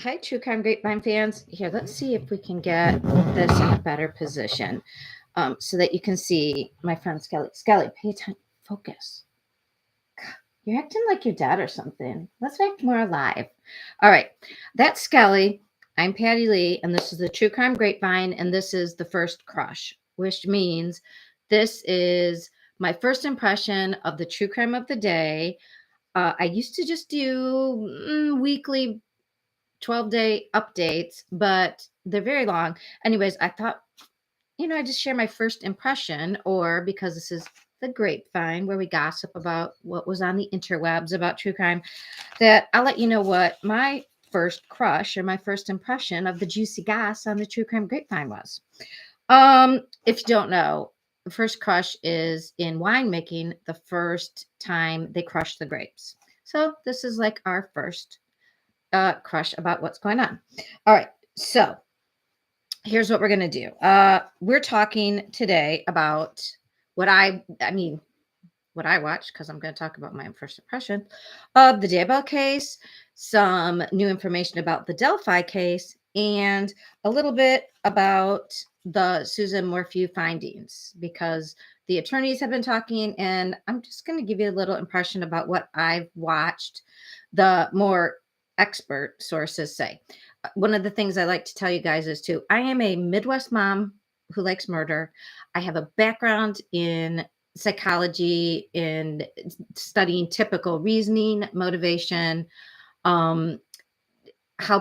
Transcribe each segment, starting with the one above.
Hi, True Crime Grapevine fans. Here, let's see if we can get this in a better position so that you can see my friend Skelly. Skelly, pay attention. Focus. You're acting like you're dead or something. Let's act more alive. All right. That's Skelly. I'm Patty Lee, and this is the True Crime Grapevine, and this is the first crush, which means this is my first impression of the true crime of the day. I used to just do weekly 12-day updates, but they're very long. Anyways, I thought, I just share my first impression, or because this is the grapevine where we gossip about what was on the interwebs about true crime, that I'll let you know what my first crush or my first impression of the juicy goss on the true crime grapevine was. If you don't know, the first crush is in winemaking, the first time they crush the grapes. So this is like our first crush about what's going on. All right. So here's what we're going to do. We're talking today about what I watched, because I'm going to talk about my first impression of the Daybell case, some new information about the Delphi case, and a little bit about the Susan Morphew findings, because the attorneys have been talking, and I'm just going to give you a little impression about what I've watched the more expert sources say. One of the things I like to tell you guys is too, I am a Midwest mom who likes murder. I have a background in psychology and studying typical reasoning, motivation, how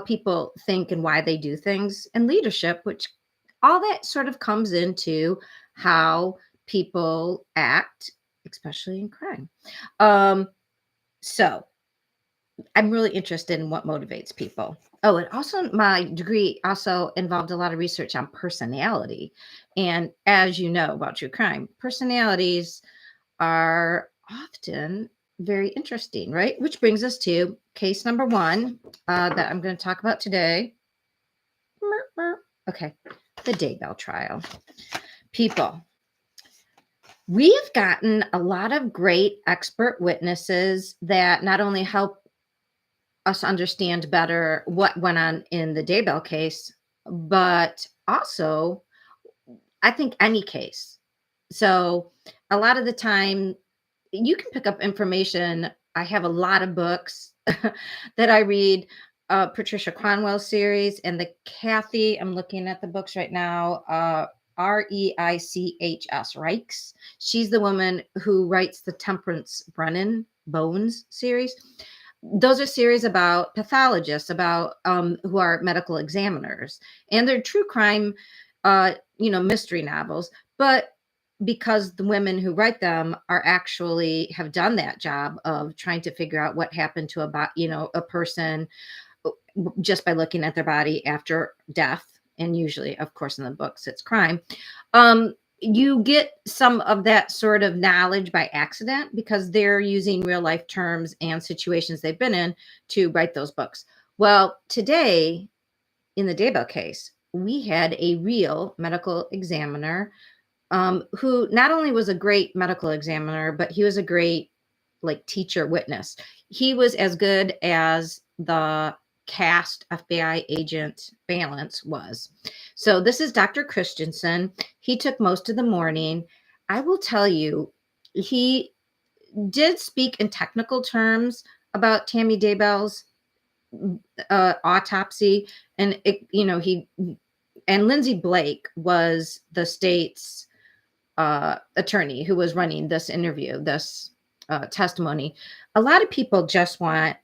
people think and why they do things, and leadership, which all that sort of comes into how people act, especially in crime. So I'm really interested in what motivates people. Oh, and also my degree also involved a lot of research on personality. And as you know about true crime, personalities are often very interesting, right? Which brings us to case number one that I'm going to talk about today. Okay, the Daybell trial. People, we have gotten a lot of great expert witnesses that not only help us understand better what went on in the Daybell case, but also, I think, any case. So a lot of the time, you can pick up information. I have a lot of books that I read. Patricia Cornwell's series and the Kathy, I'm looking at the books right now, Reichs. She's the woman who writes the Temperance Brennan Bones series. Those are series about pathologists, about who are medical examiners, and they're true crime, mystery novels. But because the women who write them are actually have done that job of trying to figure out what happened to a person just by looking at their body after death, and usually, of course, in the books, it's crime. You get some of that sort of knowledge by accident because they're using real life terms and situations they've been in to write those books. Well, today in the Daybell case, we had a real medical examiner who not only was a great medical examiner, but he was a great teacher witness. He was as good as the cast FBI agent Valance was. So this is Dr. Christensen. He took most of the morning. I will tell you, he did speak in technical terms about Tammy Daybell's autopsy, and and Lindsay Blake was the state's attorney who was running this interview, this testimony. A lot of people just want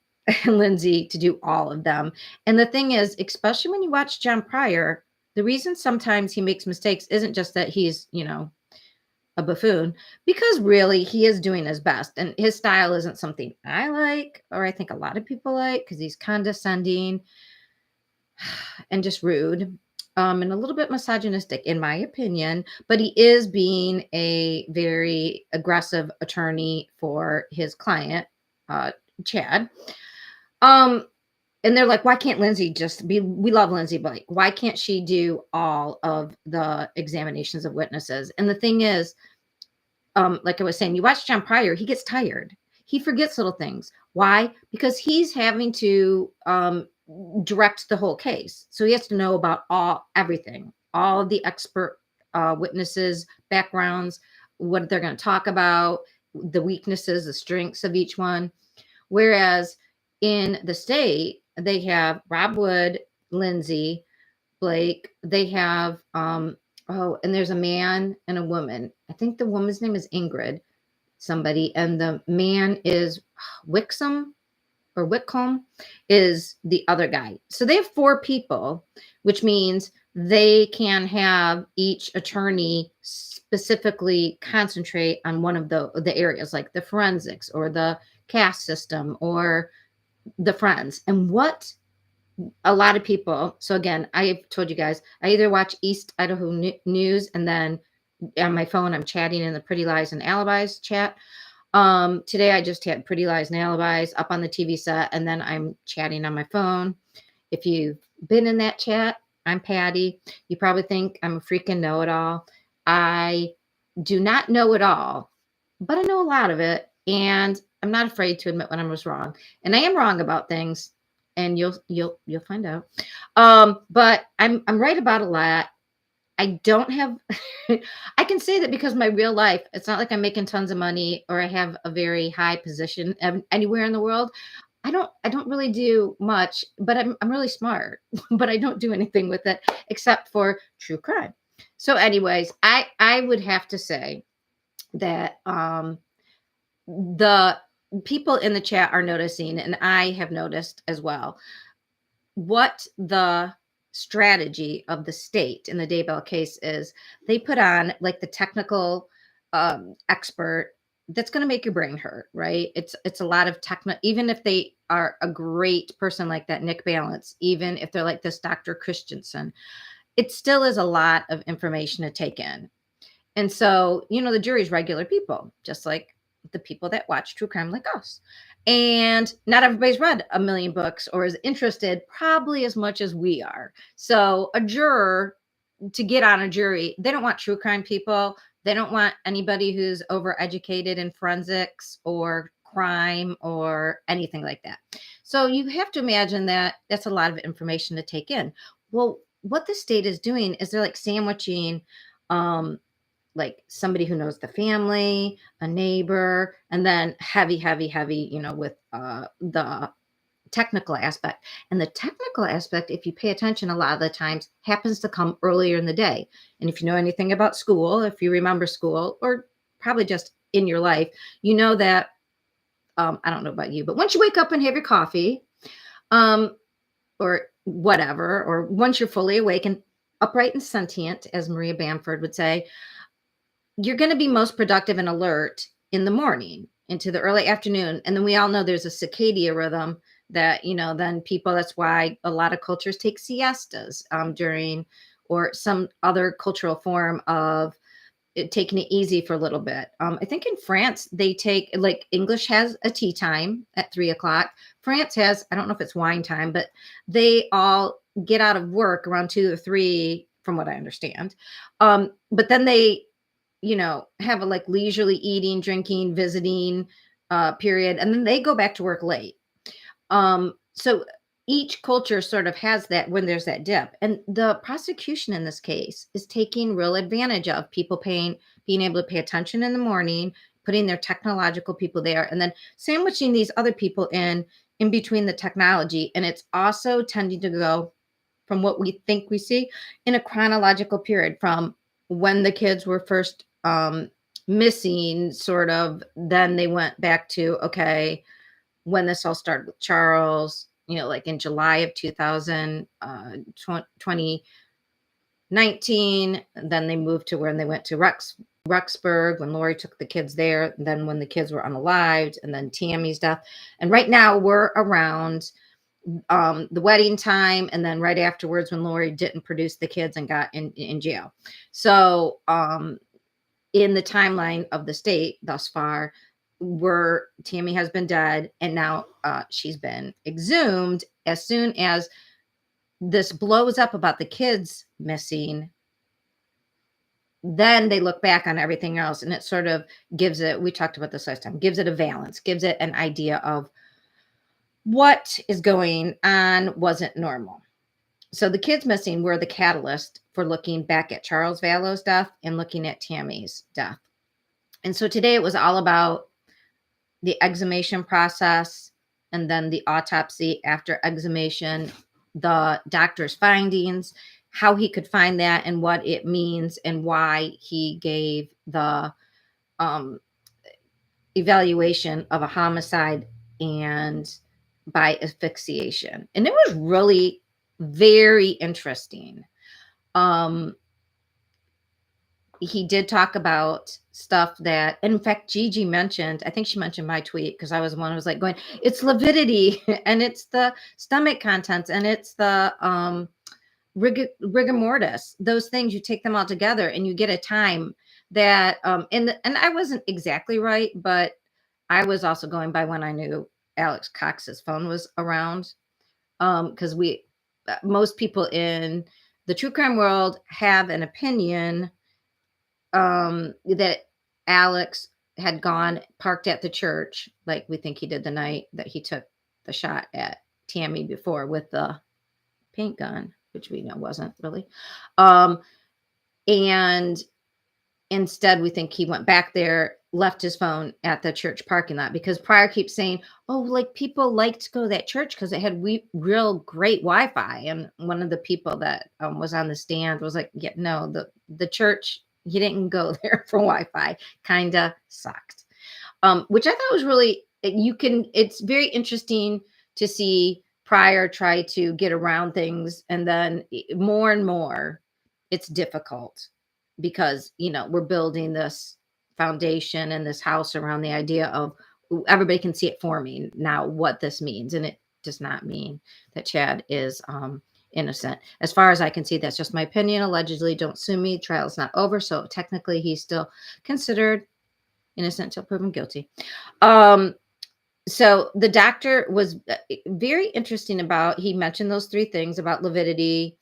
Lindsay to do all of them. And the thing is, especially when you watch John Pryor, the reason sometimes he makes mistakes isn't just that he's, a buffoon, because really he is doing his best. And his style isn't something I like, or I think a lot of people like, because he's condescending and just rude. And a little bit misogynistic, in my opinion, but he is being a very aggressive attorney for his client, Chad. And they're like, why can't Lindsay we love Lindsay Blake. Why can't she do all of the examinations of witnesses? And the thing is, like I was saying, you watch John Pryor, he gets tired. He forgets little things. Why? Because he's having to direct the whole case. So he has to know about everything, all the expert witnesses, backgrounds, what they're going to talk about, the weaknesses, the strengths of each one. Whereas in the state, they have Rob Wood, Lindsay, Blake. They have and there's a man and a woman. I think the woman's name is Ingrid, somebody, and the man is Wixom or Whitcomb is the other guy. So they have 4 people, which means they can have each attorney specifically concentrate on one of the areas, like the forensics or the caste system or the friends. And what a lot of people, so again, I've told you guys, I either watch East Idaho News, and then on my phone, I'm chatting in the Pretty Lies and Alibis chat. Today I just had Pretty Lies and Alibis up on the TV set, and then I'm chatting on my phone. If you've been in that chat, I'm Patty. You probably think I'm a freaking know-it-all. I do not know it all, but I know a lot of it, and I'm not afraid to admit when I was wrong. And I am wrong about things, and you'll find out. But I'm right about a lot. I don't have I can say that because my real life, it's not like I'm making tons of money or I have a very high position anywhere in the world. I don't really do much, but I'm really smart, but I don't do anything with it except for true crime. So anyways, I would have to say that the people in the chat are noticing, and I have noticed as well, what the strategy of the state in the Daybell case is. They put on like the technical expert that's going to make your brain hurt, right? It's a lot of even if they are a great person like that Nick Balance, even if they're like this Dr. Christensen, it still is a lot of information to take in. And so, the jury's regular people, just like the people that watch true crime like us. And not everybody's read a million books or is interested probably as much as we are. So a juror, to get on a jury, they don't want true crime people. They don't want anybody who's overeducated in forensics or crime or anything like that. So you have to imagine that that's a lot of information to take in. Well, what the state is doing is they're like sandwiching like somebody who knows the family, a neighbor, and then heavy, with the technical aspect. And the technical aspect, if you pay attention, a lot of the times happens to come earlier in the day. And if you know anything about school, if you remember school, or probably just in your life, you know that, I don't know about you, but once you wake up and have your coffee, or whatever, or once you're fully awake and upright and sentient, as Maria Bamford would say, you're going to be most productive and alert in the morning into the early afternoon. And then we all know there's a circadian rhythm that, then people, that's why a lot of cultures take siestas during, or some other cultural form of taking it easy for a little bit. I think in France, they take, like, English has a tea time at 3:00. France has, I don't know if it's wine time, but they all get out of work around 2 or 3, from what I understand. But then they, have a like leisurely eating, drinking, visiting period, and then they go back to work late. So each culture sort of has that when there's that dip. And the prosecution in this case is taking real advantage of people being able to pay attention in the morning, putting their technological people there, and then sandwiching these other people in between the technology. And it's also tending to go from what we think we see in a chronological period from when the kids were first missing, sort of. Then they went back to, okay, when this all started with Charles, like in July of 2019. Then they moved to when they went to Rexburg, when Lori took the kids there, and then when the kids were unalived, and then Tammy's death. And right now we're around the wedding time, and then right afterwards when Lori didn't produce the kids and got in jail. So in the timeline of the state thus far, where Tammy has been dead, and now she's been exhumed. As soon as this blows up about the kids missing, then they look back on everything else, and it sort of gives it, we talked about this last time, gives it a valence, gives it an idea of what is going on wasn't normal. So the kids missing were the catalyst for looking back at Charles Vallow's death and looking at Tammy's death. And so today it was all about the exhumation process and then the autopsy after exhumation, the doctor's findings, how he could find that and what it means and why he gave the um, evaluation of a homicide and by asphyxiation. And it was really very interesting. Um, he did talk about stuff that, in fact, Gigi mentioned, I think she mentioned my tweet because I was the one who was like going, it's lividity and it's the stomach contents and it's the rigor mortis. Those things, you take them all together and you get a time that, and I wasn't exactly right, but I was also going by when I knew Alex Cox's phone was around. Because most people in the true crime world have an opinion that Alex had gone parked at the church, like we think he did the night that he took the shot at Tammy before with the paint gun, which we know wasn't really. And instead, we think he went back there, left his phone at the church parking lot because Pryor keeps saying, oh, like people liked to go to that church because it had real great Wi-Fi. And one of the people that was on the stand was like, yeah, no, the church, he didn't go there for Wi-Fi. Kind of sucked. Which I thought was really, it's very interesting to see Pryor try to get around things. And then more and more, it's difficult because, we're building this foundation and this house around the idea of everybody can see it forming now what this means. And it does not mean that Chad is innocent. As far as I can see, that's just my opinion. Allegedly, don't sue me. Trial is not over. So technically he's still considered innocent until proven guilty. So the doctor was very interesting about, he mentioned those three things about lividity,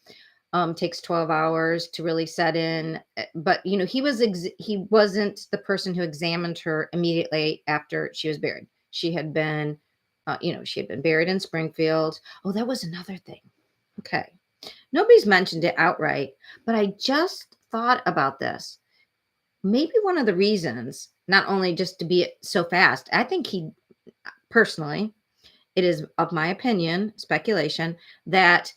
takes 12 hours to really set in. But, he wasn't the person who examined her immediately after she was buried. She had been, she had been buried in Springfield. Oh, that was another thing. Okay. Nobody's mentioned it outright, but I just thought about this. Maybe one of the reasons, not only just to be so fast, I think personally, it is of my opinion, speculation, that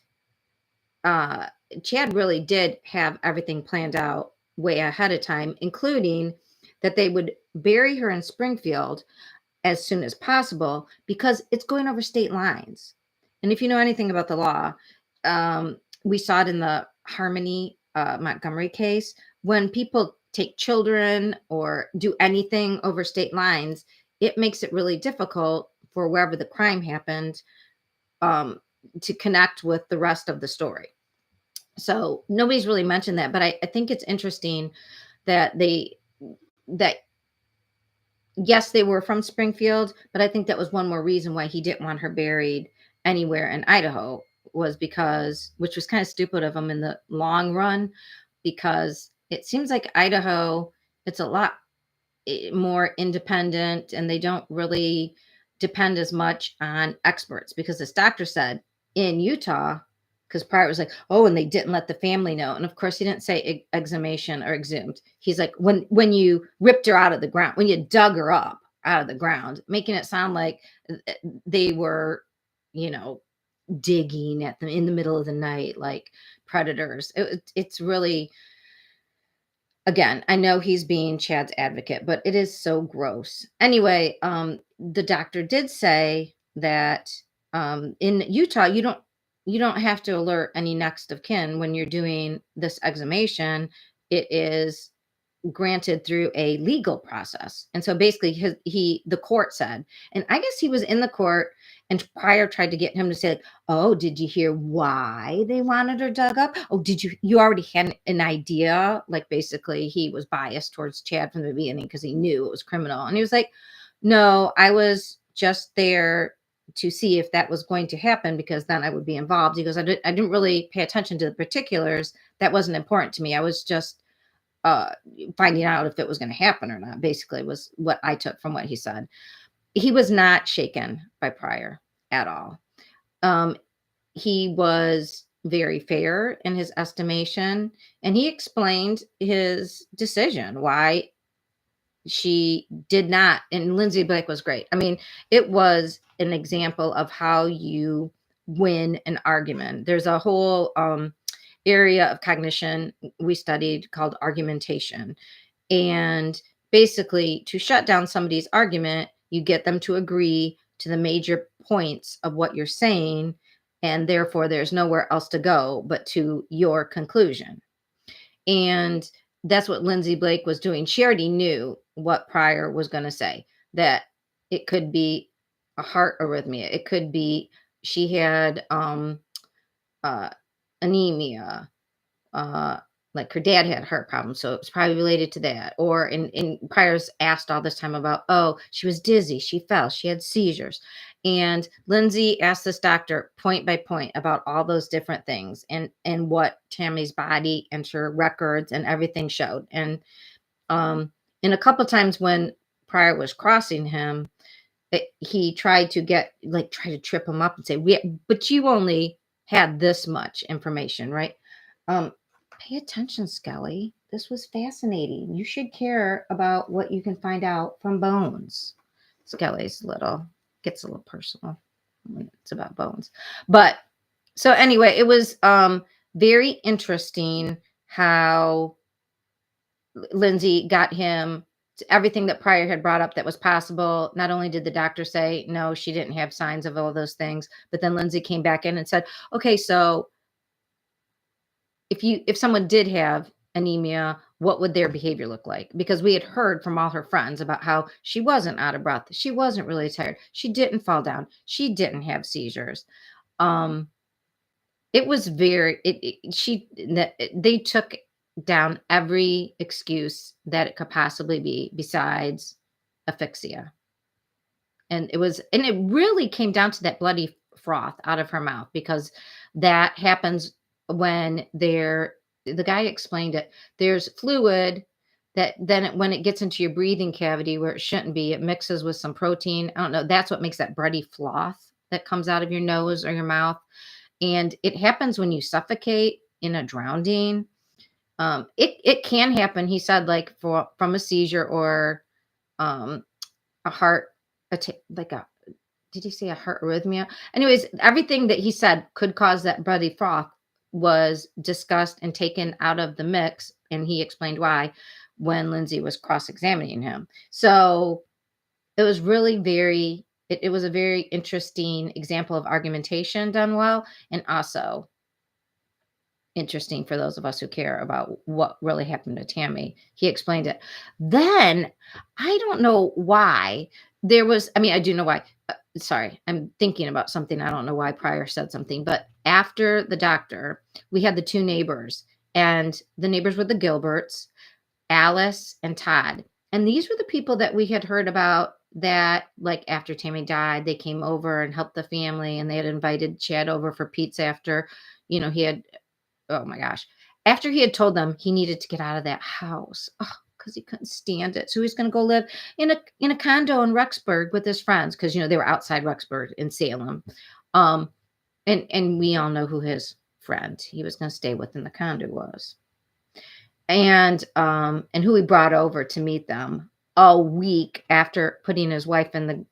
Chad really did have everything planned out way ahead of time, including that they would bury her in Springfield as soon as possible because it's going over state lines. And if you know anything about the law, we saw it in the Harmony Montgomery case. When people take children or do anything over state lines, it makes it really difficult for wherever the crime happened to connect with the rest of the story. So nobody's really mentioned that, but I think it's interesting that yes, they were from Springfield, but I think that was one more reason why he didn't want her buried anywhere in Idaho, was because, which was kind of stupid of him in the long run, because it seems like Idaho, it's a lot more independent and they don't really depend as much on experts, because this doctor said in Utah, because Pryor was like, oh, and they didn't let the family know. And of course, he didn't say exhumation or exhumed. He's like, when you ripped her out of the ground, when you dug her up out of the ground, making it sound like they were, digging at them in the middle of the night like predators. It's really, again, I know he's being Chad's advocate, but it is so gross. Anyway, the doctor did say that in Utah, you don't have to alert any next of kin when you're doing this exhumation. It is granted through a legal process. And so basically the court said, and I guess he was in the court and Pryor tried to get him to say, like, oh, did you hear why they wanted her dug up? Oh, you already had an idea? Like basically he was biased towards Chad from the beginning because he knew it was criminal. And he was like, no, I was just there to see if that was going to happen because then I would be involved. He goes, I didn't really pay attention to the particulars. That wasn't important to me. I was just finding out if it was going to happen or not, basically, was what I took from what he said. He was not shaken by Pryor. at all. Um, he was very fair in his estimation, and he explained his decision why she did not. And Lindsay Blake was great. I mean, it was an example of how you win an argument. There's a whole area of cognition we studied called argumentation. And basically, to shut down somebody's argument, you get them to agree to the major points of what you're saying. And therefore, there's nowhere else to go but to your conclusion. And that's what Lindsay Blake was doing. She already knew what Pryor was going to say, that it could be a heart arrhythmia. It could be she had uh, anemia, uh, like her dad had heart problems, so it's probably related to that. Or in Pryor's asked all this time about, oh, she was dizzy, she fell, she had seizures. And Lindsay asked this doctor point by point about all those different things and what Tammy's body and her records and everything showed. Um and a couple times when Pryor was crossing him, he tried to try to trip him up and say, but you only had this much information, right? um Pay attention, Skelly. This was fascinating. You should care about what you can find out from bones. Skelly's gets a little personal when it's about bones. But so anyway, it was very interesting how Lindsay got him to everything that Pryor had brought up that was possible. Not only did the doctor say no, she didn't have signs of all those things, but then Lindsay came back in and said, okay, so if someone did have anemia, what would their behavior look like? Because we had heard from all her friends about how she wasn't out of breath, she wasn't really tired, she didn't fall down, she didn't have seizures. Um, it was very they took down every excuse that it could possibly be besides asphyxia. And it really came down to that bloody froth out of her mouth, because that happens when the guy explained it. There's fluid that then when it gets into your breathing cavity where it shouldn't be, it mixes with some protein. I don't know. That's what makes that bloody froth that comes out of your nose or your mouth. And it happens when you suffocate in a drowning. It can happen, he said, like from a seizure or um, a heart attack, like a did he say a heart arrhythmia? Anyways, everything that he said could cause that bloody froth was discussed and taken out of the mix, and he explained why when Lindsay was cross-examining him. So it was really it was a very interesting example of argumentation done well, and also interesting for those of us who care about what really happened to Tammy. He explained it. Then I don't know why I mean, I do know why. Sorry, I'm thinking about something. I don't know why Pryor said something, but after the doctor, we had the two neighbors, and the neighbors were the Gilberts, Alice and Todd. And these were the people that we had heard about that, like, after Tammy died, they came over and helped the family, and they had invited Chad over for pizza after, he had oh my gosh. After he had told them he needed to get out of that house, because he couldn't stand it. So he's going to go live in a condo in Rexburg with his friends, because they were outside Rexburg in Salem. Um, and we all know who his friend he was going to stay with in the condo was. And who he brought over to meet them a week after putting his wife in the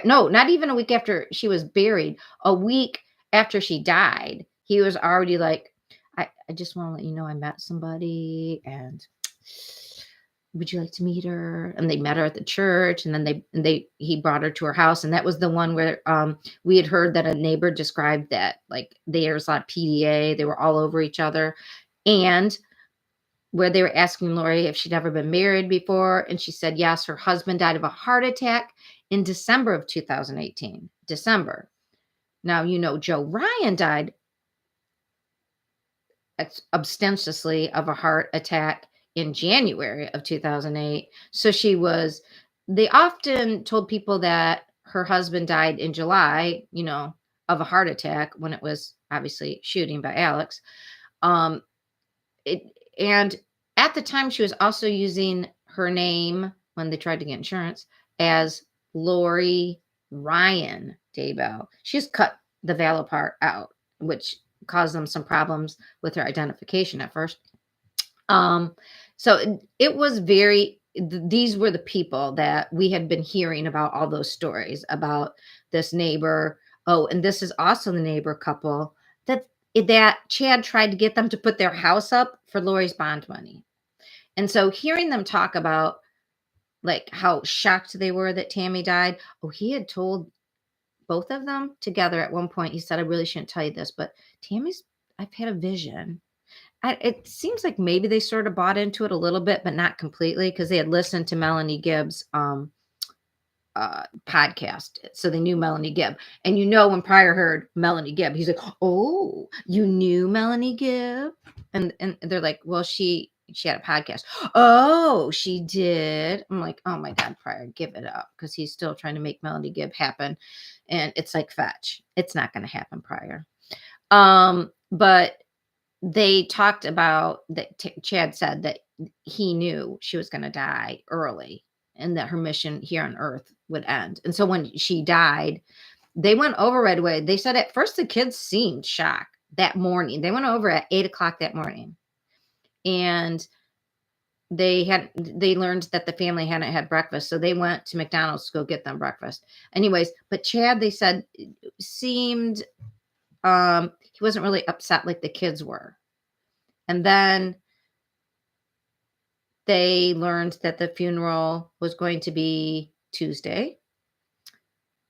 no, not even a week after she was buried, a week after she died. He was already like, I just want to let you know I met somebody, and would you like to meet her? And they met her at the church, and then he brought her to her house, and that was the one where we had heard that a neighbor described that, like, there's a lot of PDA, they were all over each other, and where they were asking Lori if she'd ever been married before, and she said yes, her husband died of a heart attack in December of 2018. December. Now, Joe Ryan died ostensibly of a heart attack in January of 2008. So they often told people that her husband died in July, of a heart attack, when it was obviously shooting by Alex. And at the time, she was also using her name when they tried to get insurance as Lori Ryan Daybell. She just cut the Vallow part out, which caused them some problems with her identification at first. So it was these were the people that we had been hearing about, all those stories about this neighbor. Oh, and this is also the neighbor couple that Chad tried to get them to put their house up for Lori's bond money. And so hearing them talk about like how shocked they were that Tammy died. Oh, he had told both of them together at one point. He said, I really shouldn't tell you this, but I've had a vision. It seems like maybe they sort of bought into it a little bit, but not completely, because they had listened to Melanie Gibbs' podcast, so they knew Melanie Gibb. And when Pryor heard Melanie Gibb, he's like, "Oh, you knew Melanie Gibb?" And they're like, "Well, she had a podcast." "Oh, she did." I'm like, "Oh my God, Pryor, give it up," because he's still trying to make Melanie Gibb happen, and it's like fetch. It's not going to happen, Pryor. But they talked about that. Chad said that he knew she was going to die early and that her mission here on Earth would end. And so when she died, they went over right away. They said at first the kids seemed shocked that morning. They went over at 8:00 that morning, and they learned that the family hadn't had breakfast, so they went to McDonald's to go get them breakfast. Anyways, but Chad, they said, seemed he wasn't really upset like the kids were. And then they learned that the funeral was going to be Tuesday.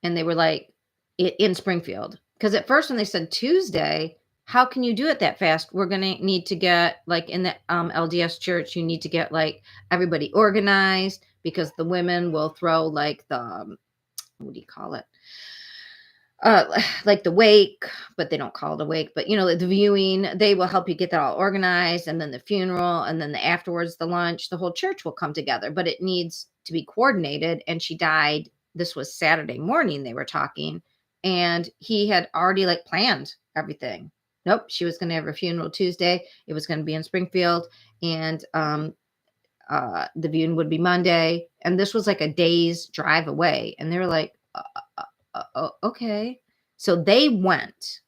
And they were like, in Springfield. Because at first when they said Tuesday, how can you do it that fast? We're going to need to get, like, in the LDS church, you need to get, like, everybody organized, because the women will throw, like, the, what do you call it? Like the wake, but they don't call it a wake, but the viewing, they will help you get that all organized, and then the funeral, and then afterwards, the lunch, the whole church will come together, but it needs to be coordinated. And she died. This was Saturday morning. They were talking, and he had already like planned everything. Nope. She was going to have her funeral Tuesday. It was going to be in Springfield, and the viewing would be Monday. And this was like a day's drive away. And they were like, okay. So they went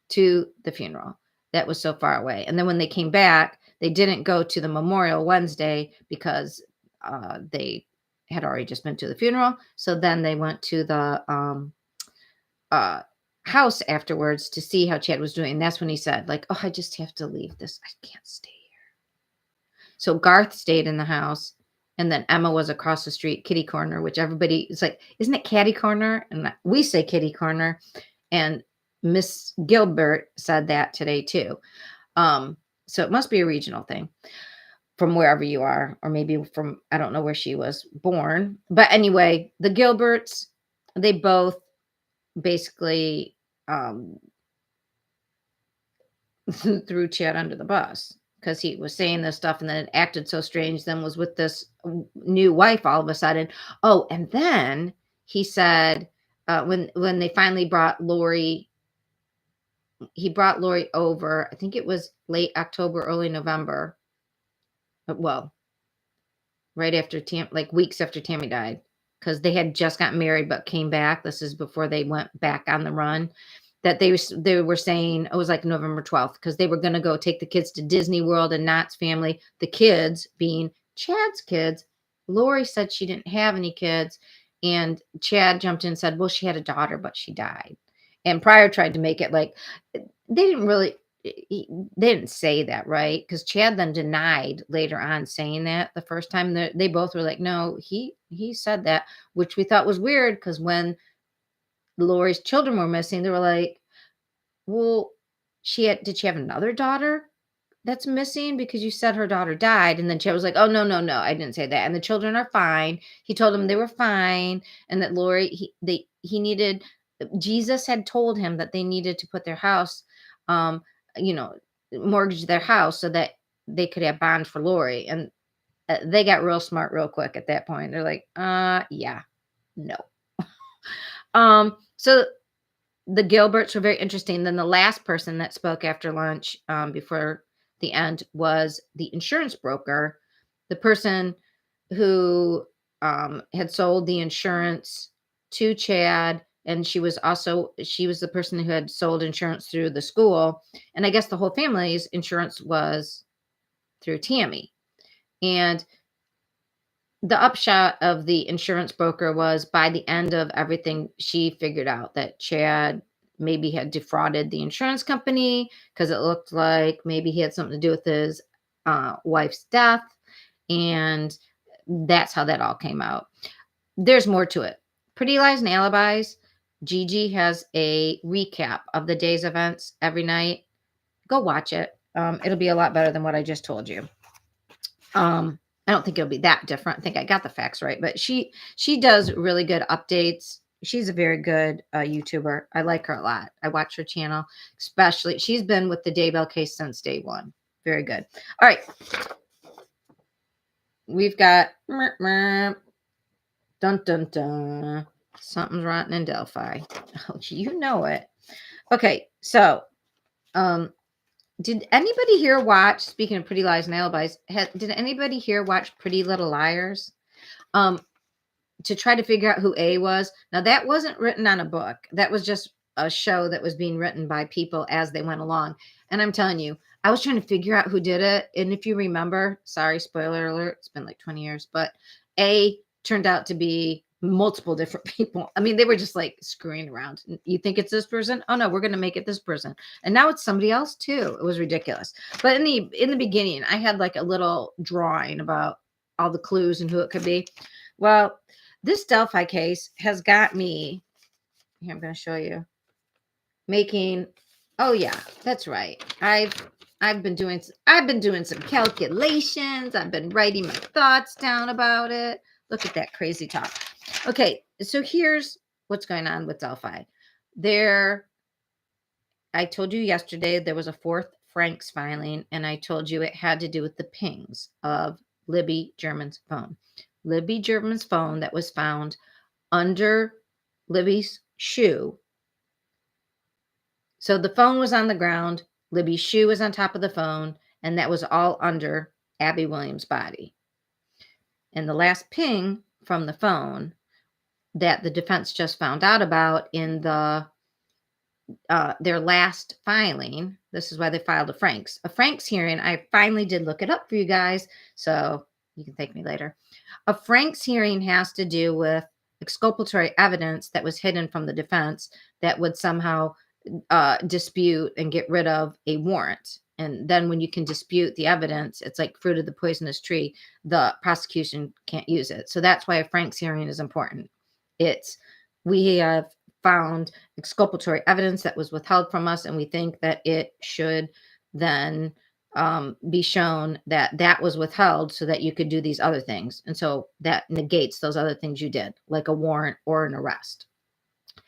to the funeral that was so far away. And then when they came back, they didn't go to the Memorial Wednesday because they had already just been to the funeral. So then they went to the house afterwards to see how Chad was doing. And that's when he said, like, oh, I just have to leave this. I can't stay here. So Garth stayed in the house. And then Emma was across the street, kitty corner, which everybody is like, isn't it catty corner? And we say kitty corner. And Miss Gilbert said that today too. So it must be a regional thing from wherever you are, or maybe from, I don't know where she was born. But anyway, the Gilberts, they both basically threw Chad under the bus, because he was saying this stuff and then it acted so strange, then was with this new wife all of a sudden. Oh, and then he said, when they finally brought Lori, he brought Lori over, I think it was late October, early November. Well, right after like weeks after Tammy died, because they had just gotten married but came back. This is before they went back on the run. That they were saying it was like November 12th, because they were going to go take the kids to Disney World and Knott's family. The kids being Chad's kids. Lori said she didn't have any kids, and Chad jumped in and said, well, she had a daughter, but she died. And Pryor tried to make it like they didn't say that, right? Because Chad then denied later on saying that the first time. They both were like, no, he said that, which we thought was weird, because when Lori's children were missing, they were like, well, did she have another daughter that's missing? Because you said her daughter died. And then Chad was like, oh, no, I didn't say that. And the children are fine. He told them they were fine. And that Lori, he needed, Jesus had told him that they needed to put their house, mortgage their house so that they could have bond for Lori. And they got real smart real quick at that point. They're like, yeah, no. So the Gilberts were very interesting. Then the last person that spoke after lunch, before the end, was the insurance broker, the person who had sold the insurance to Chad, and she was the person who had sold insurance through the school, and I guess the whole family's insurance was through Tammy. And the upshot of the insurance broker was, by the end of everything, she figured out that Chad maybe had defrauded the insurance company because it looked like maybe he had something to do with his wife's death. And that's how that all came out. There's more to it. Pretty Lies and Alibis. Gigi has a recap of the day's events every night. Go watch it. It'll be a lot better than what I just told you. I don't think it'll be that different. I think I got the facts right, but she does really good updates. She's a very good YouTuber. I like her a lot. I watch her channel, especially. She's been with the Daybell case since day one. Very good. All right. We've got dun dun dun. Something's rotten in Delphi. Oh, you know it. Okay, so did anybody here watch, speaking of Pretty Lies and Alibis, did anybody here watch Pretty Little Liars? To try to figure out who A was. Now, that wasn't written on a book. That was just a show that was being written by people as they went along. And I'm telling you, I was trying to figure out who did it. And if you remember, sorry, spoiler alert, it's been like 20 years, but A turned out to be multiple different people. I mean, they were just like screwing around. You think it's this person? Oh no, we're going to make it this person. And now it's somebody else too. It was ridiculous. But in the beginning, I had like a little drawing about all the clues and who it could be. Well, this Delphi case has got me, here, I'm going to show you, making, oh yeah, that's right. I've been doing some calculations. I've been writing my thoughts down about it. Look at that crazy talk. Okay, so here's what's going on with Delphi. I told you yesterday there was a fourth Frank's filing, and I told you it had to do with the pings of Libby German's phone. Libby German's phone that was found under Libby's shoe. So the phone was on the ground, Libby's shoe was on top of the phone, and that was all under Abby Williams' body. And the last ping from the phone that the defense just found out about in their last filing, this is why they filed a Frank's hearing. I finally did look it up for you guys, so you can thank me later. A Frank's hearing has to do with exculpatory evidence that was hidden from the defense that would somehow dispute and get rid of a warrant. And then when you can dispute the evidence, it's like fruit of the poisonous tree. The prosecution can't use it. So that's why a Frank's hearing is important. We have found exculpatory evidence that was withheld from us, and we think that it should then be shown that that was withheld so that you could do these other things. And so that negates those other things you did, like a warrant or an arrest.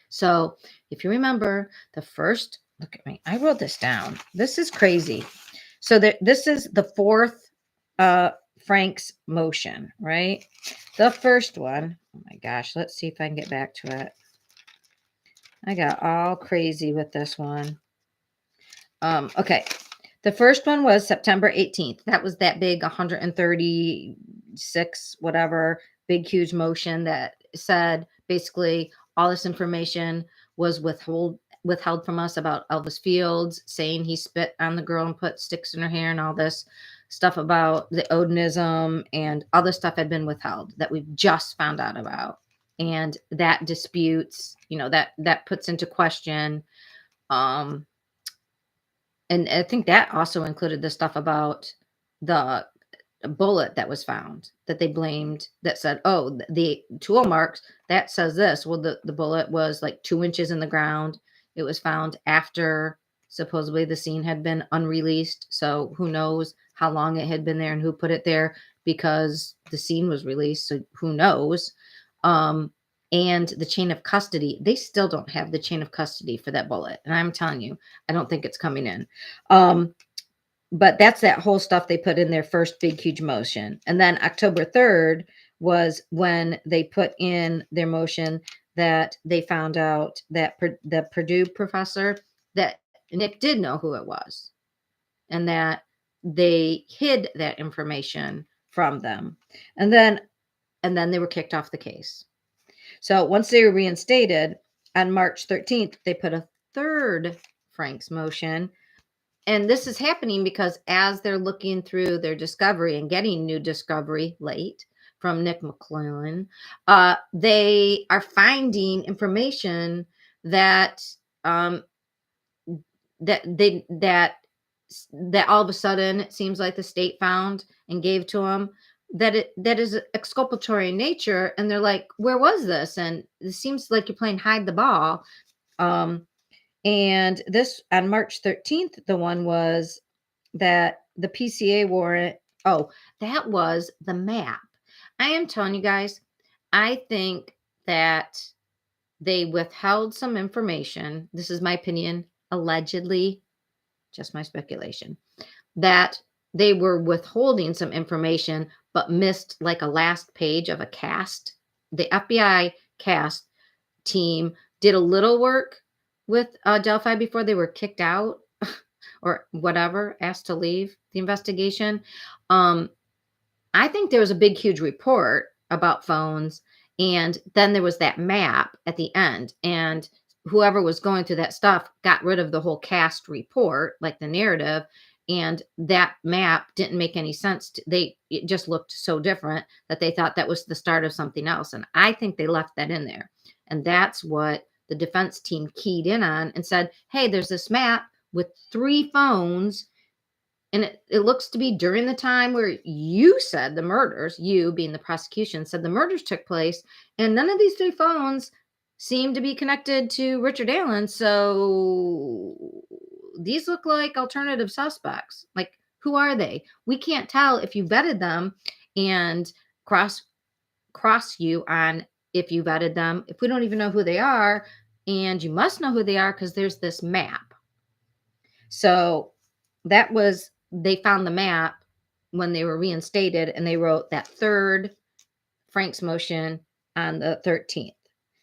So if you remember the first, look at me, I wrote this down. This is crazy. So this is the fourth Frank's motion, right? The first one, oh my gosh, let's see if I can get back to it. I got all crazy with this one. Okay. The first one was September 18th. That was that big 136, whatever, big, huge motion that said basically all this information was withheld from us about Elvis Fields, saying he spit on the girl and put sticks in her hair, and all this stuff about the Odinism and other stuff had been withheld that we've just found out about. And that disputes, that puts into question, and I think that also included the stuff about the bullet that was found that they blamed, that said, oh, the tool marks, that says this. Well, the bullet was like 2 inches in the ground. It was found after supposedly the scene had been unreleased. So who knows how long it had been there and who put it there, because the scene was released. So who knows? And the chain of custody, they still don't have the chain of custody for that bullet. And I'm telling you, I don't think it's coming in. But that's that whole stuff they put in their first big, huge motion. And then October 3rd was when they put in their motion that they found out that the Purdue professor, that Nick did know who it was, and that they hid that information from them. And then they were kicked off the case. So once they were reinstated on March 13th, they put a third Frank's motion. And this is happening because as they're looking through their discovery and getting new discovery late from Nick McClellan, they are finding information that um, that they that all of a sudden it seems like the state found and gave to them that is exculpatory in nature, and they're like, where was this? And it seems like you're playing hide the ball. And this on March 13th, the one was that the PCA warrant. Oh, that was the map. I am telling you guys, I think that they withheld some information. This is my opinion, allegedly, just my speculation, that they were withholding some information but missed like a last page of a cast. The FBI cast team did a little work with Delphi before they were kicked out or whatever, asked to leave the investigation. Um, I think there was a big, huge report about phones. And then there was that map at the end. And whoever was going through that stuff got rid of the whole cast report, like the narrative. And that map didn't make any sense. It just looked so different that they thought that was the start of something else. And I think they left that in there. And that's what the defense team keyed in on and said, hey, there's this map with 3 phones, and it looks to be during the time where you said the murders, you being the prosecution, said the murders took place, and none of these 3 phones seem to be connected to Richard Allen. So these look like alternative suspects. Like, who are they? We can't tell if you vetted them and cross you on if you vetted them, if we don't even know who they are. And you must know who they are because there's this map. So that was, they found the map when they were reinstated, and they wrote that third Frank's motion on the 13th.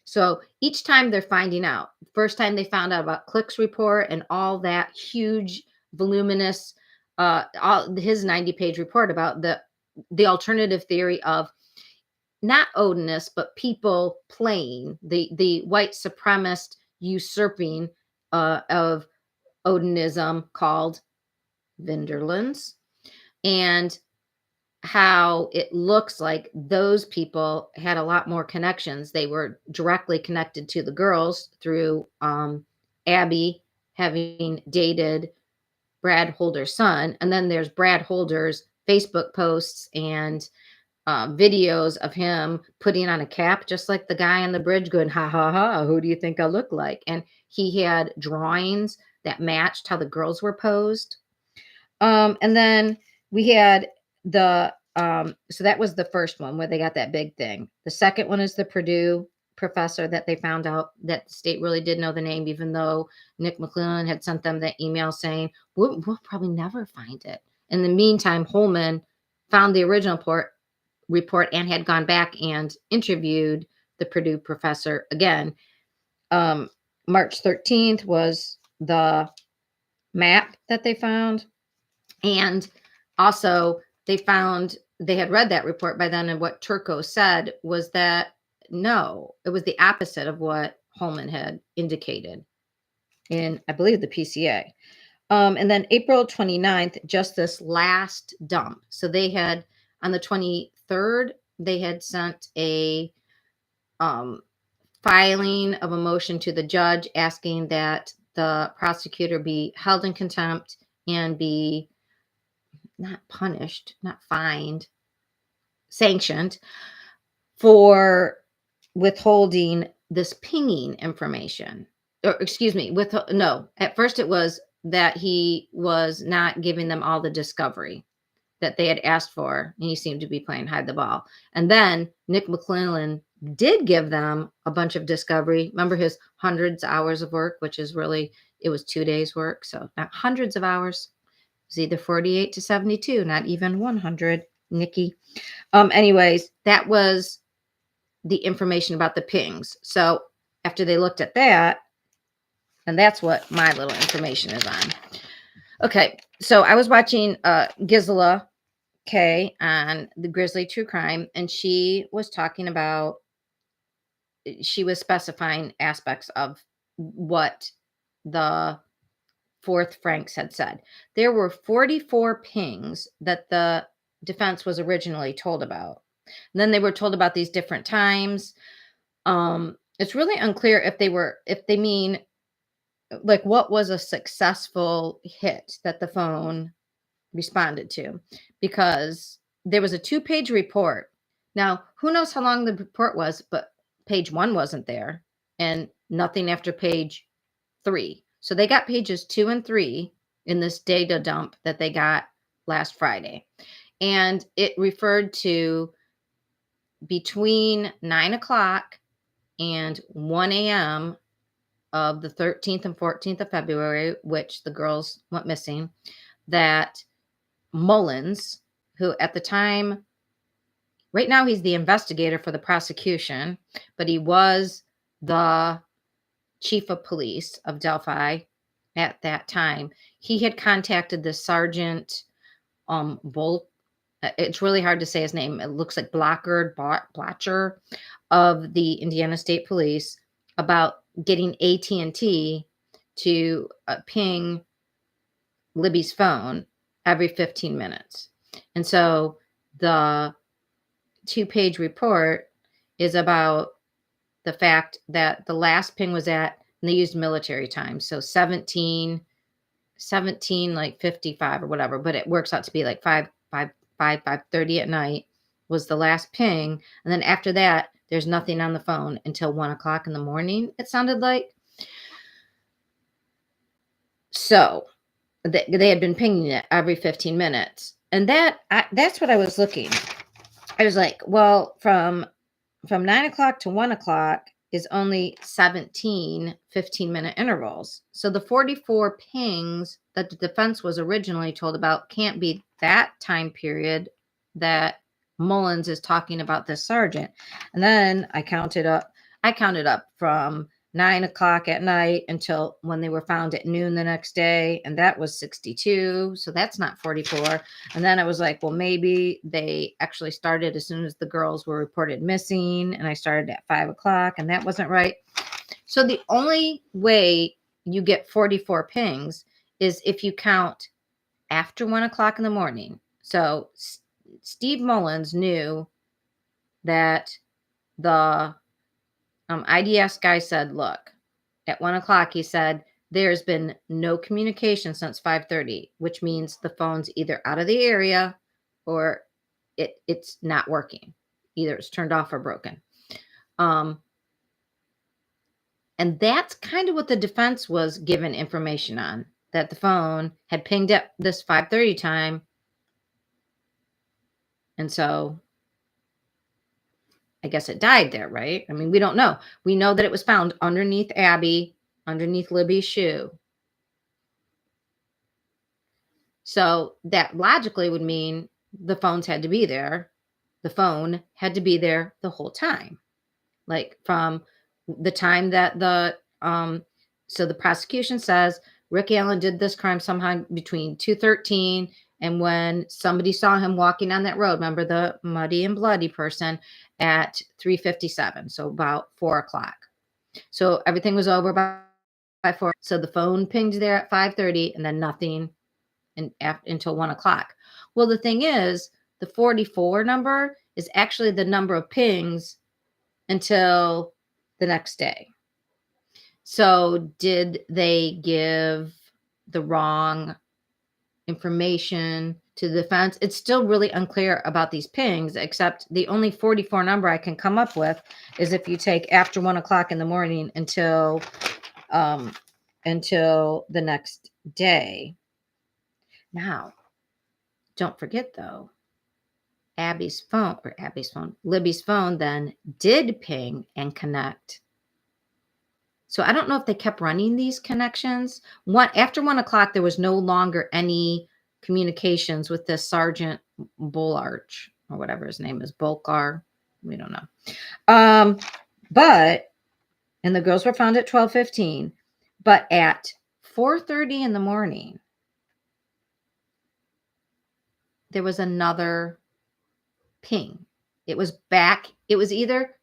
So each time they're finding out, first time they found out about Click's report and all that huge, voluminous, all his 90-page report about the alternative theory of not Odinists, but people playing the white supremacist usurping of Odinism called Vinderlands, and how it looks like those people had a lot more connections. They were directly connected to the girls through Abby having dated Brad Holder's son. And then there's Brad Holder's Facebook posts and videos of him putting on a cap, just like the guy on the bridge going, ha, ha, ha, who do you think I look like? And he had drawings that matched how the girls were posed. And then we had so that was the first one where they got that big thing. The second one is the Purdue professor that they found out that the state really did know the name, even though Nick McClellan had sent them that email saying, we'll probably never find it. In the meantime, Holman found the original report and had gone back and interviewed the Purdue professor again. March 13th was the map that they found. And also they had read that report by then, and what Turco said was that no, it was the opposite of what Holman had indicated in, I believe, the PCA. And then April 29th, just this last dump. So they had, on the 23rd, they had sent a filing of a motion to the judge asking that the prosecutor be held in contempt and be not punished, not fined, sanctioned for withholding this pinging information. Or excuse me, at first it was that he was not giving them all the discovery that they had asked for, and he seemed to be playing hide the ball. And then Nick McClellan did give them a bunch of discovery. Remember his hundreds of hours of work, which is really, it was 2 days work. So not hundreds of hours. It was either 48 to 72, not even 100, Nikki. Anyways, that was the information about the pings. So after they looked at that, and that's what my little information is on. Okay, so I was watching Gisela K on the Grizzly True Crime, and she was talking about she was specifying aspects of what the fourth Franks had said. There were 44 pings that the defense was originally told about. And then they were told about these different times. It's really unclear if they mean like what was a successful hit that the phone responded to, because there was a 2-page report. Now, who knows how long the report was, but page 1 wasn't there and nothing after page 3. So they got pages 2 and 3 in this data dump that they got last Friday. And it referred to between 9 o'clock and 1 a.m. of the 13th and 14th of February, which the girls went missing, that Mullins, who at the time, right now he's the investigator for the prosecution, but he was the chief of police of Delphi at that time. He had contacted the Sergeant Bolt. It's really hard to say his name. It looks like Blatcher of the Indiana State Police about getting AT&T to ping Libby's phone every 15 minutes. And so the 2-page report is about the fact that the last ping was at, and they used military time, so 17 like 55 or whatever, but it works out to be like 5:30 at night was the last ping. And then after that, there's nothing on the phone until 1 o'clock in the morning, it sounded like. So they had been pinging it every 15 minutes. And that's what I was looking. I was like, well, from 9 o'clock to 1 o'clock is only 17 15-minute intervals. So the 44 pings that the defense was originally told about can't be that time period that Mullins is talking about this sergeant. And then I counted up from 9 o'clock at night until when they were found at noon the next day, and that was 62. So that's not 44. And then I was like, well, maybe they actually started as soon as the girls were reported missing, and I started at 5 o'clock, and that wasn't right. So the only way you get 44 pings is if you count after 1 o'clock in the morning. So Steve Mullins knew that the IDS guy said, look, at 1 o'clock, he said, there's been no communication since 5:30, which means the phone's either out of the area or it's not working. Either it's turned off or broken. And that's kind of what the defense was given information on, that the phone had pinged at this 5:30 time. And so I guess it died there, right? I mean, we don't know. We know that it was found underneath Abby, underneath Libby's shoe. So that logically would mean the phones had to be there. The phone had to be there the whole time. Like from the time that so the prosecution says Rick Allen did this crime sometime between 2:13 and when somebody saw him walking on that road, remember the muddy and bloody person, at 3:57, so about 4 o'clock. So everything was over by 4. So the phone pinged there at 5:30 and then nothing until 1 o'clock. Well, the thing is, the 44 number is actually the number of pings until the next day. So did they give the wrong information to the defense? It's still really unclear about these pings, except the only 44 number I can come up with is if you take after 1 o'clock in the morning until the next day. Now, don't forget though, Libby's phone then did ping and connect. So I don't know if they kept running these connections. After 1 o'clock, there was no longer any communications with this Sergeant Bullarch or whatever his name is, Bolkar. We don't know. And the girls were found at 12:15, but at 4:30 in the morning, there was another ping. It was back. It was either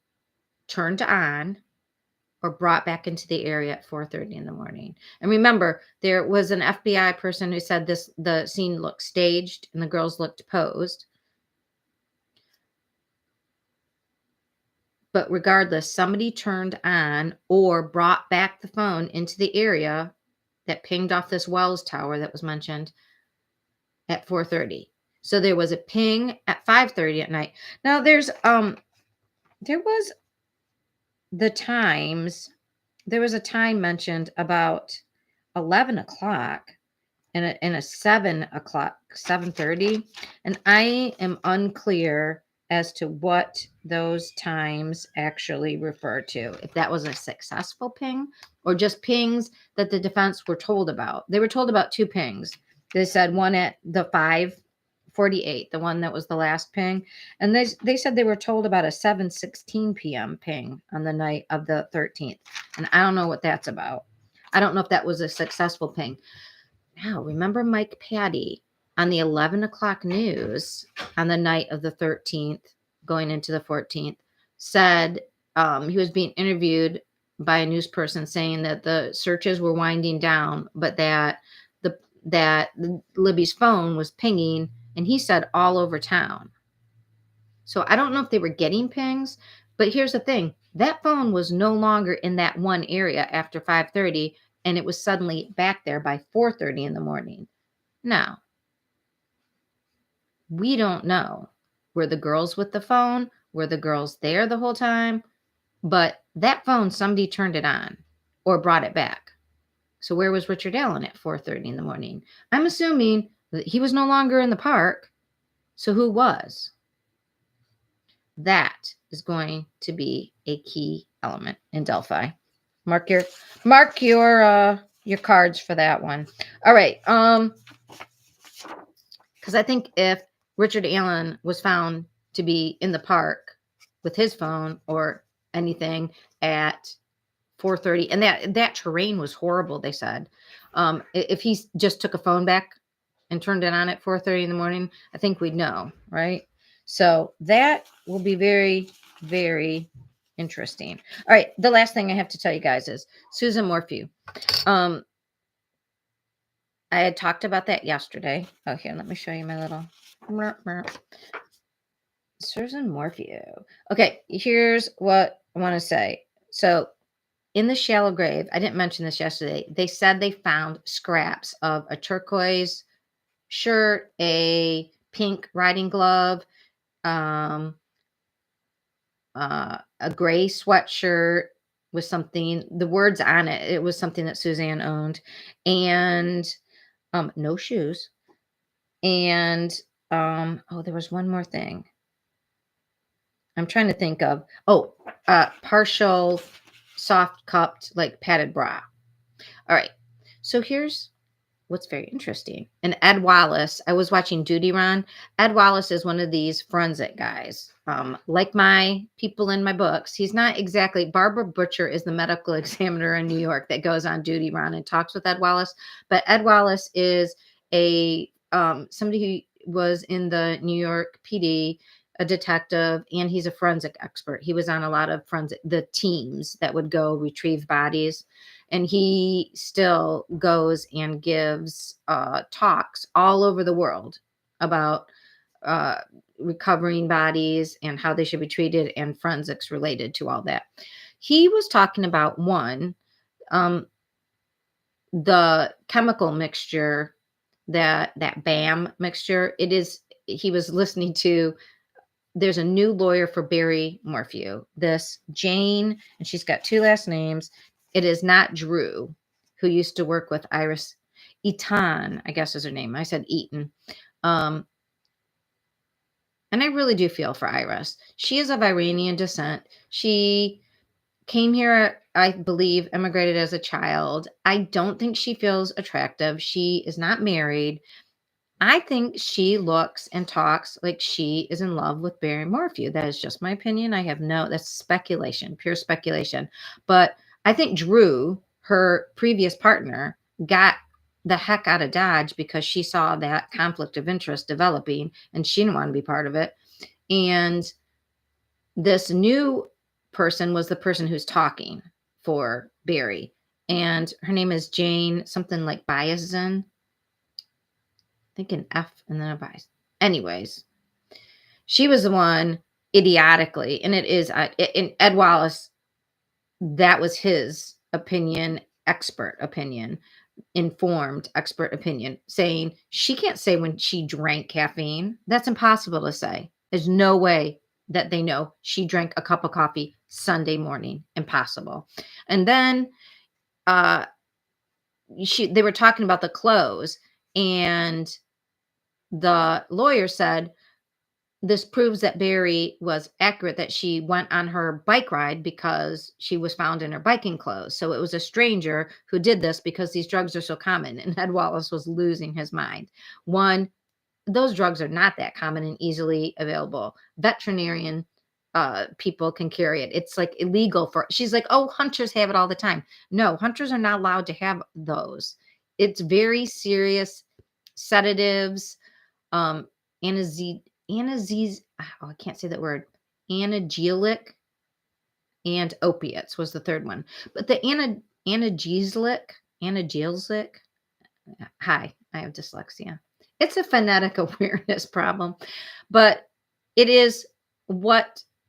turned on or brought back into the area at 4:30 in the morning. And remember, there was an FBI person who said the scene looked staged and the girls looked posed. But regardless, somebody turned on or brought back the phone into the area that pinged off this Wells tower that was mentioned at 4:30. So there was a ping at 5:30 at night. Now there was the times, there was a time mentioned about 11 o'clock and a 7 o'clock, 7:30. And I am unclear as to what those times actually refer to. If that was a successful ping or just pings that the defense were told about. They were told about two pings. They said one at the 5:48, the one that was the last ping. And they said they were told about a 7:16 p.m. ping on the night of the 13th. And I don't know what that's about. I don't know if that was a successful ping. Now, remember Mike Patty on the 11 o'clock news on the night of the 13th, going into the 14th, said he was being interviewed by a news person saying that the searches were winding down, but that Libby's phone was pinging, and he said all over town. So I don't know if they were getting pings, but here's the thing. That phone was no longer in that one area after 5:30, and it was suddenly back there by 4:30 in the morning. Now, we don't know. Were the girls with the phone? Were the girls there the whole time? But that phone, somebody turned it on or brought it back. So where was Richard Allen at 4:30 in the morning? I'm assuming that he was no longer in the park. So who was? That is going to be a key element in Delphi. Mark your cards for that one. All right. Because I think if Richard Allen was found to be in the park with his phone or anything at 4:30, and that terrain was horrible, they said. If he just took a phone back and turned it on at 4:30 in the morning, I think we'd know, right? So that will be very, very interesting. All right. The last thing I have to tell you guys is Susan Morphew. I had talked about that yesterday. Oh, here, let me show you my little Susan Morphew. Okay, here's what I want to say. So in the shallow grave, I didn't mention this yesterday. They said they found scraps of a turquoise shirt, a pink riding glove, a gray sweatshirt with something, the words on it. It was something that Suzanne owned, and no shoes. And there was one more thing. I'm trying to think of. Partial soft cupped, like padded bra. All right. So here's what's very interesting. And Ed Wallace, I was watching Duty Run. Ed Wallace is one of these forensic guys. Like my people in my books, he's not exactly. Barbara Butcher is the medical examiner in New York that goes on Duty Run and talks with Ed Wallace. But Ed Wallace is a somebody who was in the New York PD, a detective, and he's a forensic expert. He was on a lot of the teams that would go retrieve bodies. And he still goes and gives talks all over the world about recovering bodies and how they should be treated and forensics related to all that. He was talking about the chemical mixture, that BAM mixture. He was listening to, there's a new lawyer for Barry Morphew, this Jane, and she's got two last names. It is not Drew, who used to work with Iris. Eaton, I guess is her name. I said Eaton. And I really do feel for Iris. She is of Iranian descent. She came here, I believe, immigrated as a child. I don't think she feels attractive. She is not married. I think she looks and talks like she is in love with Barry Morphew. That is just my opinion. That's speculation, pure speculation. But I think Drew, her previous partner, got the heck out of Dodge because she saw that conflict of interest developing and she didn't want to be part of it. And this new person was the person who's talking for Barry. And her name is Jane, something like Biasen. I think an F and then a Bias. Anyways, she was the one idiotically, and it is in Ed Wallace, that was his opinion, expert opinion, informed expert opinion, saying she can't say when she drank caffeine. That's impossible to say. There's no way that they know she drank a cup of coffee Sunday morning. Impossible. And then they were talking about the clothes, and the lawyer said this proves that Barry was accurate, that she went on her bike ride because she was found in her biking clothes. So it was a stranger who did this because these drugs are so common. And Ed Wallace was losing his mind. One, those drugs are not that common and easily available. Veterinarian people can carry it. It's like illegal for, she's like, oh, hunters have it all the time. No, hunters are not allowed to have those. It's very serious sedatives, I can't say that word, analgesic, and opiates was the third one. But the analgesic, hi, I have dyslexia. It's a phonetic awareness problem, but it is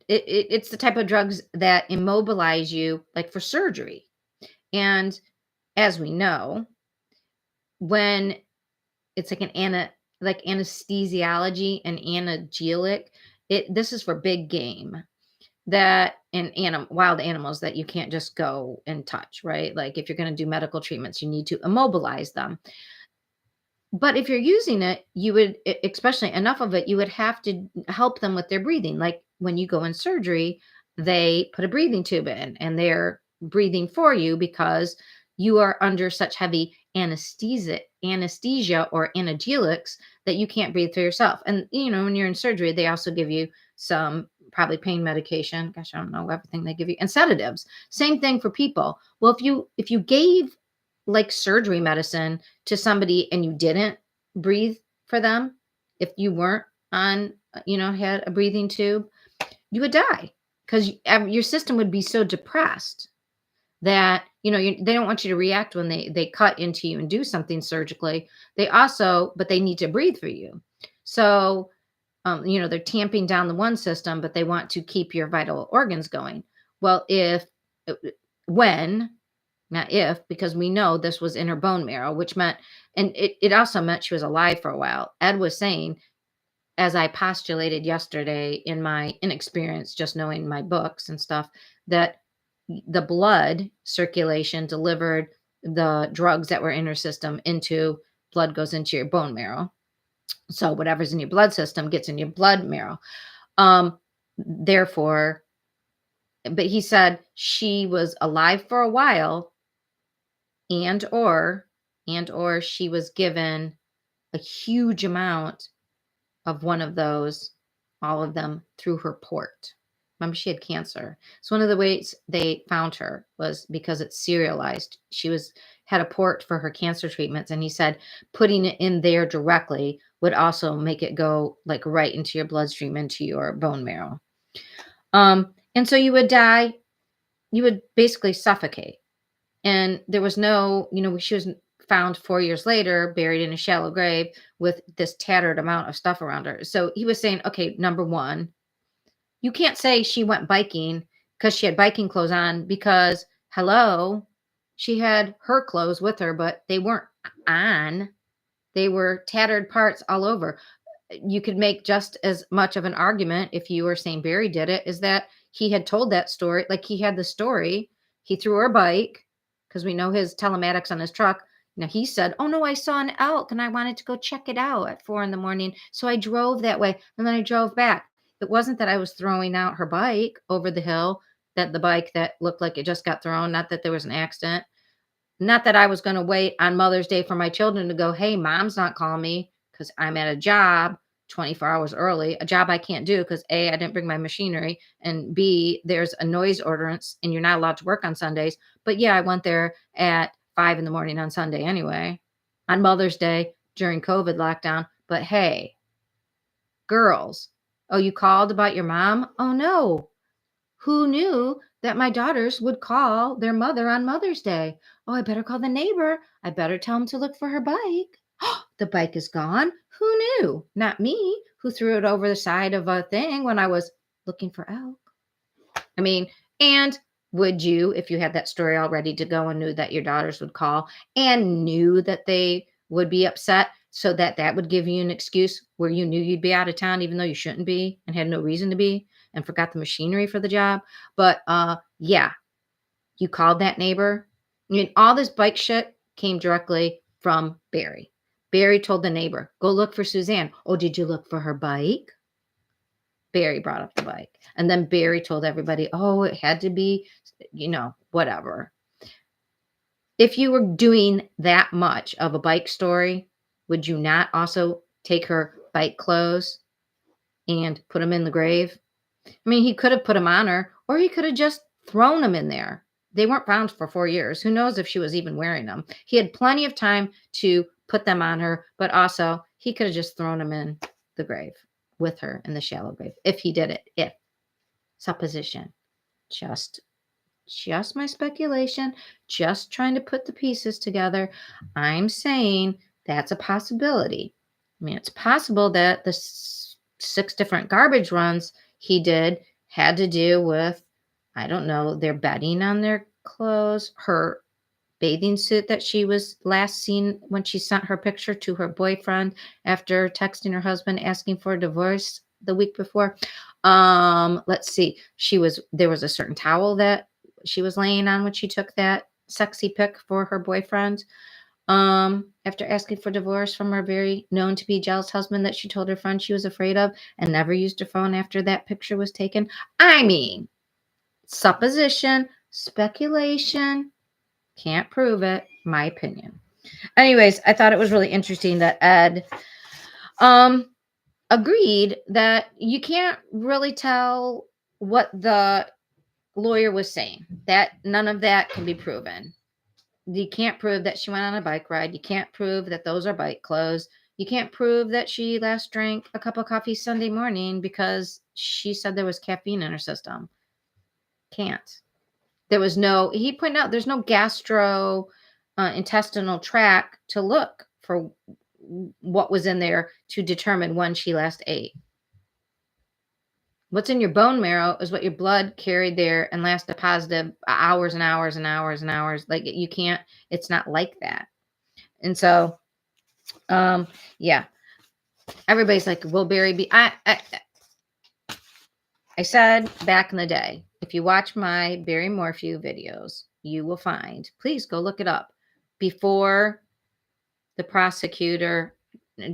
it's the type of drugs that immobilize you, like for surgery. And as we know, when it's like anesthesiology and analgesic, this is for big game that and wild animals that you can't just go and touch, right? Like if you're going to do medical treatments, you need to immobilize them. But if you're using it, you would, especially enough of it, you would have to help them with their breathing. Like when you go in surgery, they put a breathing tube in and they're breathing for you because you are under such heavy anesthesia or analgesics that you can't breathe for yourself. And, when you're in surgery, they also give you some probably pain medication. Gosh, I don't know everything they give you, and sedatives. Same thing for people. Well, if you gave like surgery medicine to somebody and you didn't breathe for them, if you weren't on, had a breathing tube, you would die because your system would be so depressed that, they don't want you to react when they cut into you and do something surgically. But they need to breathe for you. So, they're tamping down the one system, but they want to keep your vital organs going. Well, not if, because we know this was in her bone marrow, which meant, and it also meant she was alive for a while. Ed was saying, as I postulated yesterday in my inexperience, just knowing my books and stuff, that the blood circulation delivered the drugs that were in her system blood goes into your bone marrow. So whatever's in your blood system gets in your blood marrow. Therefore, but he said she was alive for a while, and or she was given a huge amount of one of those, all of them, through her port. Remember, she had cancer. So one of the ways they found her was because it's serialized. She had a port for her cancer treatments, and he said putting it in there directly would also make it go like right into your bloodstream, into your bone marrow. And so you would die. You would basically suffocate. And there was no, she was found 4 years later, buried in a shallow grave with this tattered amount of stuff around her. So he was saying, okay, number one, you can't say she went biking because she had biking clothes on, because hello, she had her clothes with her, but they weren't on. They were tattered parts all over. You could make just as much of an argument if you were saying Barry did it, is that he had told that story. Like he had the story. He threw her bike because we know his telematics on his truck. Now he said, oh no, I saw an elk and I wanted to go check it out at 4 a.m. So I drove that way and then I drove back. It wasn't that I was throwing out her bike over the hill, that the bike that looked like it just got thrown, not that there was an accident. Not that I was going to wait on Mother's Day for my children to go, hey, mom's not calling me because I'm at a job 24 hours early, a job I can't do because A, I didn't bring my machinery, and B, there's a noise ordinance and you're not allowed to work on Sundays. But yeah, I went there at 5 a.m. on Sunday anyway, on Mother's Day during COVID lockdown. But hey, girls, oh, you called about your mom? Oh no. Who knew that my daughters would call their mother on Mother's Day? Oh, I better call the neighbor. I better tell him to look for her bike. The bike is gone. Who knew? Not me, who threw it over the side of a thing when I was looking for elk. I mean, and would you, if you had that story all ready to go and knew that your daughters would call and knew that they would be upset, so that that would give you an excuse where you knew you'd be out of town even though you shouldn't be and had no reason to be and forgot the machinery for the job? But yeah, you called that neighbor. I mean, all this bike shit came directly from Barry. Barry told the neighbor, go look for Suzanne. Oh, did you look for her bike? Barry brought up the bike. And then Barry told everybody, oh, it had to be, whatever. If you were doing that much of a bike story, would you not also take her bike clothes and put them in the grave? I mean, he could have put them on her, or he could have just thrown them in there. They weren't found for 4 years. Who knows if she was even wearing them? He had plenty of time to put them on her, but also he could have just thrown them in the grave with her in the shallow grave if he did it. If supposition, just my speculation, just trying to put the pieces together. I'm saying that's a possibility. I mean, it's possible that the 6 different garbage runs he did had to do with, I don't know, their bedding on their clothes, her bathing suit that she was last seen when she sent her picture to her boyfriend after texting her husband asking for a divorce the week before. Let's see. There was a certain towel that she was laying on when she took that sexy pic for her boyfriend. After asking for divorce from her very known to be jealous husband that she told her friend she was afraid of and never used her phone after that picture was taken. I mean, supposition, speculation, can't prove it, my opinion. Anyways, I thought it was really interesting that Ed agreed that you can't really tell what the lawyer was saying, that none of that can be proven. You can't prove that she went on a bike ride. You can't prove that those are bike clothes. You can't prove that she last drank a cup of coffee Sunday morning because she said there was caffeine in her system. Can't. He pointed out there's no intestinal tract to look for what was in there to determine when she last ate. What's in your bone marrow is what your blood carried there and lasted positive hours and hours and hours and hours. Like you can't, it's not like that. And so, yeah, everybody's like, will Barry be, I said back in the day, if you watch my Barry Morphew videos, you will find, please go look it up, before the prosecutor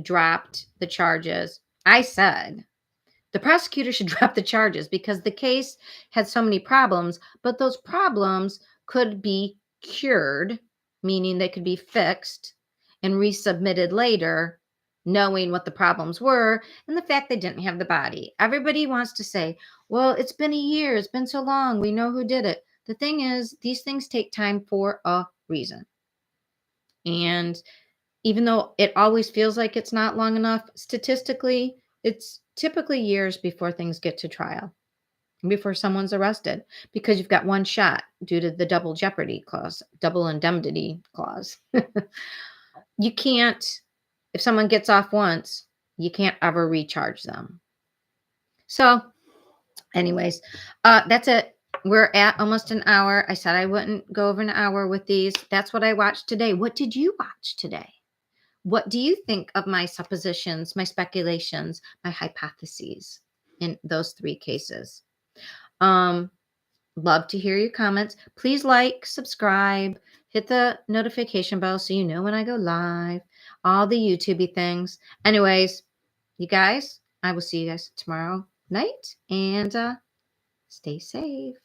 dropped the charges, I said, the prosecutor should drop the charges because the case had so many problems, but those problems could be cured, meaning they could be fixed and resubmitted later, knowing what the problems were and the fact they didn't have the body. Everybody wants to say, well, it's been a year. It's been so long. We know who did it. The thing is, these things take time for a reason. And even though it always feels like it's not long enough, statistically, it's typically years before things get to trial, before someone's arrested, because you've got one shot due to the double jeopardy clause, double indemnity clause. You can't, if someone gets off once, you can't ever recharge them. So anyways, that's it. We're at almost an hour. I said I wouldn't go over an hour with these. That's what I watched today. What did you watch today? What do you think of my suppositions, my speculations, my hypotheses in those 3 cases? Love to hear your comments. Please like, subscribe, hit the notification bell so you know when I go live, all the YouTubey things. Anyways, you guys, I will see you guys tomorrow night, and stay safe.